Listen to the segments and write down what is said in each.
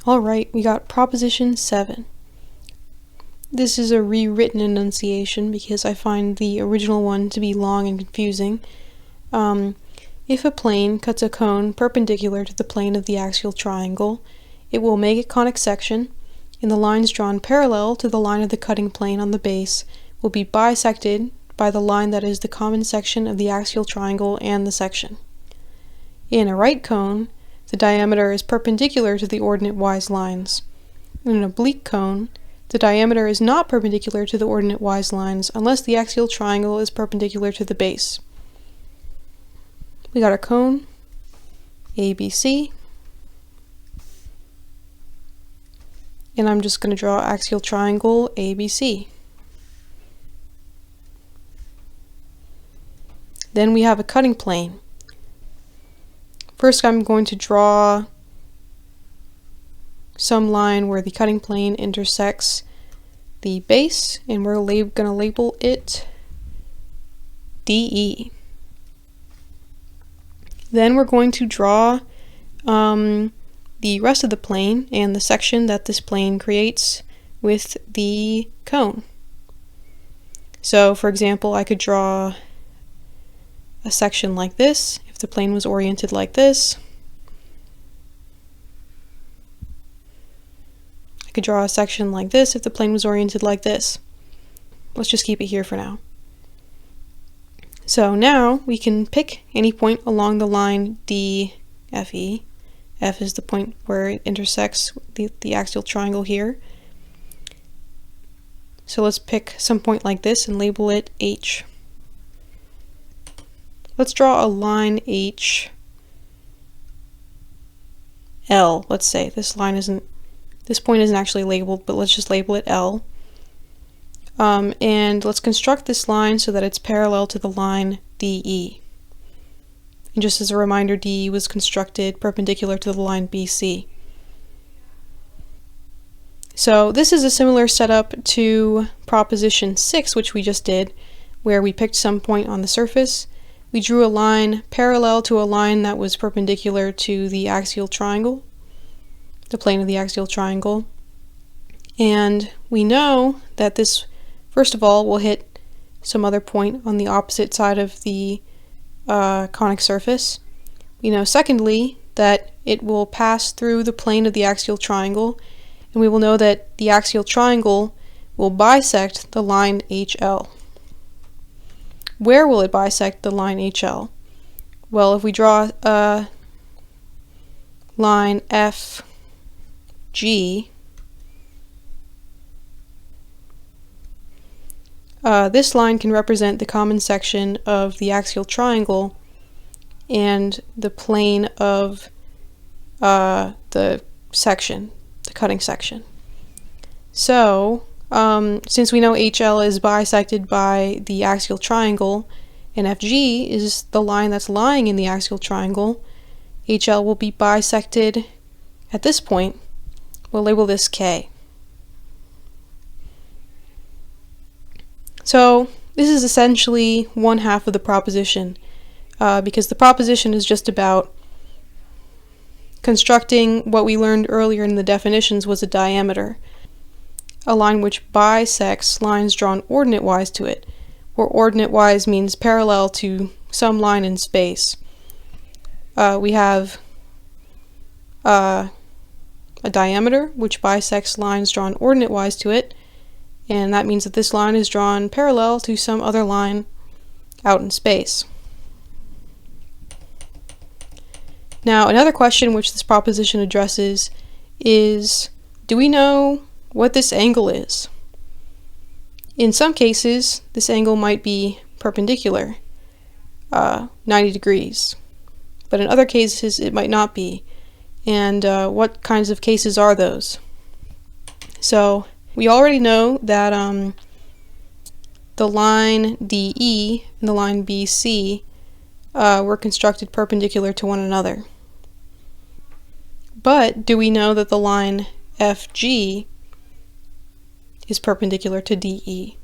Alright, we got proposition 7. This is a rewritten enunciation because I find the original one to be long and confusing. If a plane cuts a cone perpendicular to the plane of the axial triangle, it will make a conic section, and the lines drawn parallel to the line of the cutting plane on the base will be bisected by the line that is the common section of the axial triangle and the section. In a right cone, the diameter is perpendicular to the ordinate-wise lines. In an oblique cone, the diameter is not perpendicular to the ordinate-wise lines unless the axial triangle is perpendicular to the base. We got a cone, ABC, and I'm just going to draw axial triangle ABC. Then we have a cutting plane. First, I'm going to draw some line where the cutting plane intersects the base, and we're going to label it DE. Then we're going to draw the rest of the plane and the section that this plane creates with the cone. So, for example, I could draw a section like this if the plane was oriented like this. I could draw a section like this if the plane was oriented like this. Let's just keep it here for now. So now we can pick any point along the line DFE. F is the point where it intersects the axial triangle here. So let's pick some point like this and label it H. Let's draw a line H L. Let's say this point isn't actually labeled, but let's just label it L. And let's construct this line so that it's parallel to the line DE. And just as a reminder, DE was constructed perpendicular to the line BC. So this is a similar setup to proposition 6, which we just did, where we picked some point on the surface. We drew a line parallel to a line that was perpendicular to the axial triangle, the plane of the axial triangle. And we know that this, first of all, will hit some other point on the opposite side of the conic surface. We know, secondly, that it will pass through the plane of the axial triangle, and we will know that the axial triangle will bisect the line HL. Where will it bisect the line HL? Well, if we draw a line FG, this line can represent the common section of the axial triangle and the plane of the section, the cutting section. So, since we know HL is bisected by the axial triangle and FG is the line that's lying in the axial triangle, HL will be bisected at this point. We'll label this K. So this is essentially one half of the proposition, because the proposition is just about constructing what we learned earlier in the definitions was a diameter, a line which bisects lines drawn ordinate-wise to it, where ordinate-wise means parallel to some line in space. We have a diameter which bisects lines drawn ordinate-wise to it, and that means that this line is drawn parallel to some other line out in space. Now, another question which this proposition addresses is, do we know what this angle is? In some cases, this angle might be perpendicular, 90 degrees, but in other cases it might not be. And what kinds of cases are those? So, we already know that the line DE and the line BC were constructed perpendicular to one another. But do we know that the line FG is perpendicular to DE?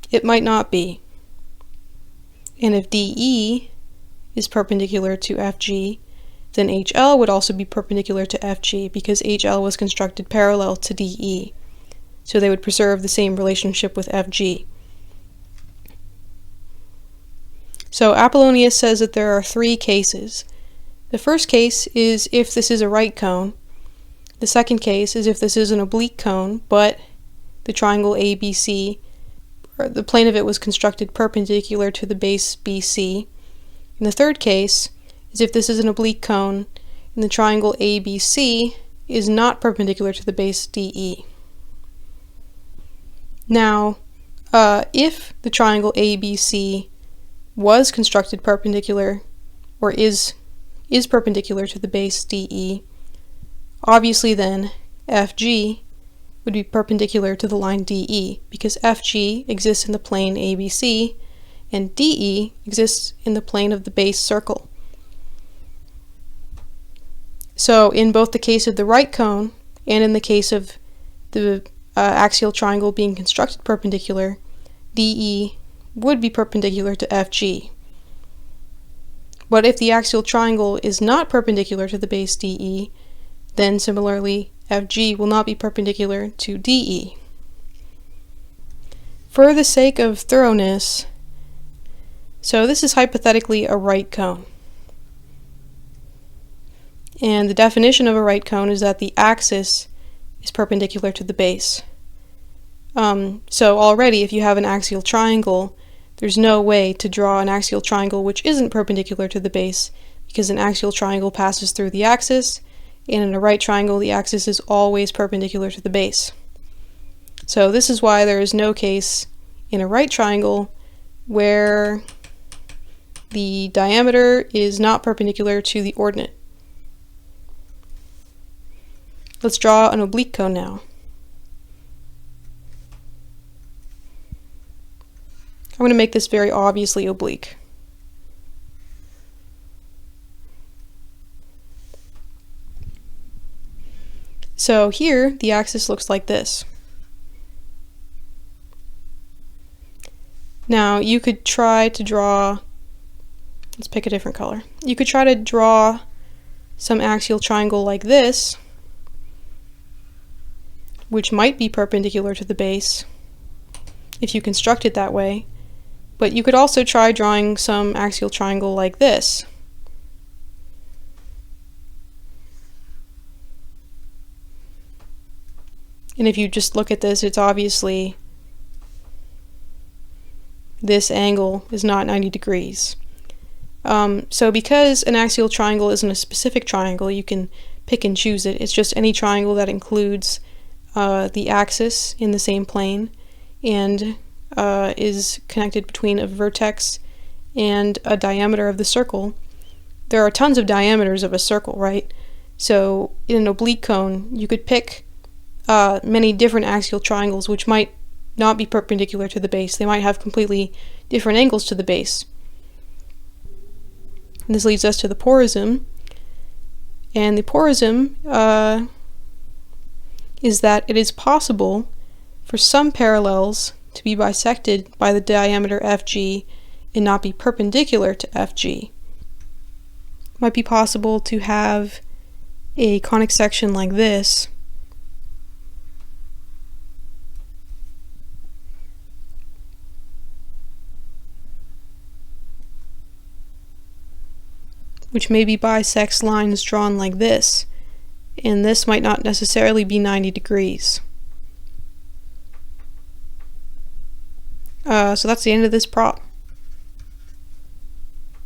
It might not be. And if DE is perpendicular to FG, then HL would also be perpendicular to FG because HL was constructed parallel to DE. So they would preserve the same relationship with FG. So Apollonius says that there are three cases. The first case is if this is a right cone. The second case is if this is an oblique cone, but the triangle ABC, or the plane of it was constructed perpendicular to the base BC. And the third case is if this is an oblique cone and the triangle ABC is not perpendicular to the base DE. Now, if the triangle ABC was constructed perpendicular, or is perpendicular to the base DE, obviously then FG would be perpendicular to the line DE, because FG exists in the plane ABC and DE exists in the plane of the base circle. So in both the case of the right cone and in the case of the axial triangle being constructed perpendicular, DE would be perpendicular to FG. But if the axial triangle is not perpendicular to the base DE, then similarly FG will not be perpendicular to DE. For the sake of thoroughness, so this is hypothetically a right cone. And the definition of a right cone is that the axis is perpendicular to the base. So already if you have an axial triangle, there's no way to draw an axial triangle which isn't perpendicular to the base, because an axial triangle passes through the axis, and in a right triangle the axis is always perpendicular to the base. So this is why there is no case in a right triangle where the diameter is not perpendicular to the ordinate. Let's draw an oblique cone now. I'm going to make this very obviously oblique. So here the axis looks like this. Now you could try to draw, let's pick a different color. You could try to draw some axial triangle like this, which might be perpendicular to the base if you construct it that way. But you could also try drawing some axial triangle like this. And if you just look at this, it's obviously this angle is not 90 degrees. So because an axial triangle isn't a specific triangle, you can pick and choose it. It's just any triangle that includes the axis in the same plane and is connected between a vertex and a diameter of the circle. There are tons of diameters of a circle, right? So in an oblique cone, you could pick many different axial triangles which might not be perpendicular to the base. They might have completely different angles to the base. And this leads us to the porism. And the porism is that it is possible for some parallels to be bisected by the diameter FG and not be perpendicular to FG. It might be possible to have a conic section like this, which maybe bisects lines drawn like this, and this might not necessarily be 90 degrees. So that's the end of this prop.